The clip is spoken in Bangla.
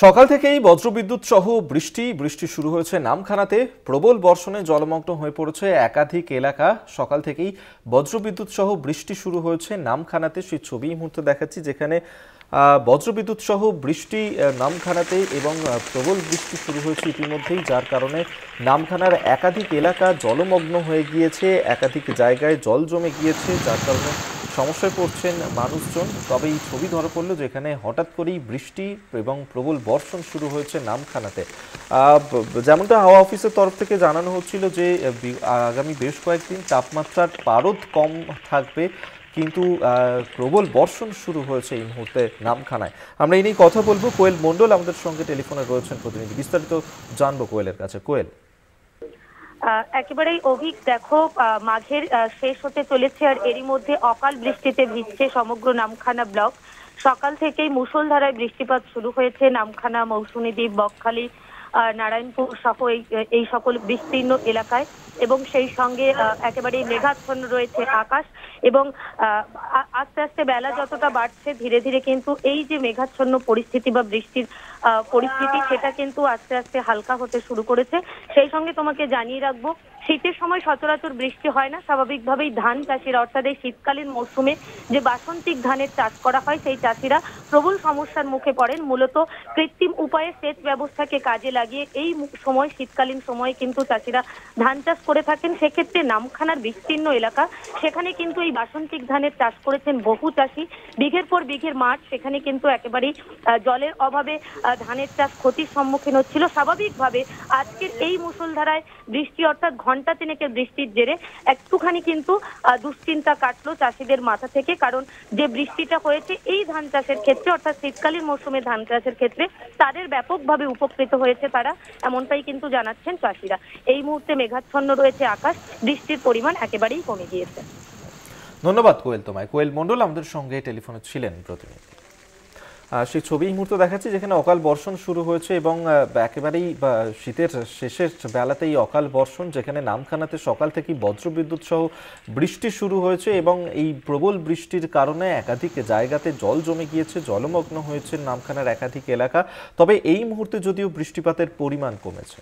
সকাল থেকেই বজ্রবিদ্যুৎ সহ বৃষ্টি শুরু হয়েছে নামখানাতে। প্রবল বর্ষণে জলমগ্ন হয়ে পড়েছে একাধিক এলাকা। সকাল থেকেই বজ্রবিদ্যুৎ সহ বৃষ্টি শুরু হয়েছে নামখানাতে। সেই ছবি এই মুহূর্তে দেখাচ্ছি, যেখানে বজ্রবিদ্যুৎ সহ বৃষ্টি নামখানাতে এবং প্রবল বৃষ্টি শুরু হয়েছে ইতিমধ্যেই, যার কারণে নামখানার একাধিক এলাকা জলমগ্ন হয়ে গিয়েছে, একাধিক জায়গায় জল জমে গিয়েছে, যার কারণে সমস্যায় পড়ছেন মানুষজন। তবে এই ছবি ধরা পড়লো যেখানে হঠাৎ করেই বৃষ্টি এবং প্রবল বর্ষণ শুরু হয়েছে নামখানাতে। যেমনটা হাওয়া অফিসের তরফ থেকে জানানো হচ্ছিল যে আগামী বেশ কয়েকদিন তাপমাত্রার পারদ কম থাকবে, কিন্তু প্রবল বর্ষণ শুরু হয়েছে এই মুহূর্তে নামখানায়। আমরা এই নিয়ে কথা বলবো। কোয়েল মণ্ডল আমাদের সঙ্গে টেলিফোনে রয়েছেন প্রতিনিধি, বিস্তারিত জানবো কোয়েলের কাছে। কোয়েল, একেবারেই অভিক, দেখো মাঘের শেষ হতে চলেছে আর এরই মধ্যে অকাল বৃষ্টিতে ভিজছে সমগ্র নামখানা ব্লক। সকাল থেকেই মুষলধারায় বৃষ্টিপাত শুরু হয়েছে নামখানা, মৌসুমীদ্বীপ, বকখালি, নারায়ণপুর সহ এই সকল বিস্তীর্ণ এলাকায়, এবং সেই সঙ্গে একেবারেই মেঘাচ্ছন্ন রয়েছে আকাশ। এবং আস্তে আস্তে বেলা যতটা বাড়ছে, ধীরে ধীরে কিন্তু এই যে মেঘাচ্ছন্ন পরিস্থিতি বা বৃষ্টির পরিস্থিতি, সেটা কিন্তু আস্তে আস্তে হালকা হতে শুরু করেছে। সেই সঙ্গে তোমাকে জানিয়ে রাখবো, শীতের সময় সচরাচর বৃষ্টি হয় না। স্বাভাবিকভাবেই ধান চাষিরা, অর্থাৎ এই শীতকালীন মৌসুমে যে বাসন্তিক ধানের চাষ করা হয়, সেই চাষিরা প্রবল সমস্যার মুখে পড়েন। মূলত কৃত্রিম উপায়ে সেচ ব্যবস্থাকে কাজে লাগিয়ে এই সময়, শীতকালীন সময়ে কিন্তু চাষিরা ধান চাষ করে থাকেন। সেক্ষেত্রে নামখানার বিস্তীর্ণ এলাকা, সেখানে কিন্তু এই বাসন্তিক ধানের চাষ করেছেন বহু চাষি। বিঘের পর বিঘের মাঠ, সেখানে কিন্তু একেবারেই জলের অভাবে ধানের চাষ ক্ষতির সম্মুখীন হচ্ছিল। স্বাভাবিকভাবে আজকের এই মুষলধারায় বৃষ্টি, অর্থাৎ ঘন্টা তিনেকের বৃষ্টির জেরে একটুখানি কিন্তু দুশ্চিন্তা কাটলো চাষিদের মাথা থেকে। কারণ যে বৃষ্টিটা হয়েছে এই ধান চাষের ক্ষেত্রে, অর্থাৎ শীতকালীন মৌসুমে ধান চাষের ক্ষেত্রে তাদের ব্যাপকভাবে উপকৃত হয়েছে তারা, এমনটাই কিন্তু জানাচ্ছেন চাষিরা। এই মুহূর্তে মেঘাচ্ছন্ন রয়েছে আকাশ, বৃষ্টির পরিমাণ একেবারেই কমে গিয়েছে। ধন্যবাদ কোয়েল তোমায়। কোয়েল মণ্ডল আমাদের সঙ্গে টেলিফোনে ছিলেন প্রতিনিধি। সেই ছবি এই মুহূর্তে দেখাচ্ছি, যেখানে অকাল বর্ষণ শুরু হয়েছে এবং একেবারেই শীতের শেষের বেলাতেই অকাল বর্ষণ, যেখানে নামখানাতে সকাল থেকেই বজ্রবিদ্যুৎ সহ বৃষ্টি শুরু হয়েছে এবং এই প্রবল বৃষ্টির কারণে একাধিক জায়গাতে জল জমে গিয়েছে, জলমগ্ন হয়েছে নামখানার একাধিক এলাকা। তবে এই মুহূর্তে যদিও বৃষ্টিপাতের পরিমাণ কমেছে।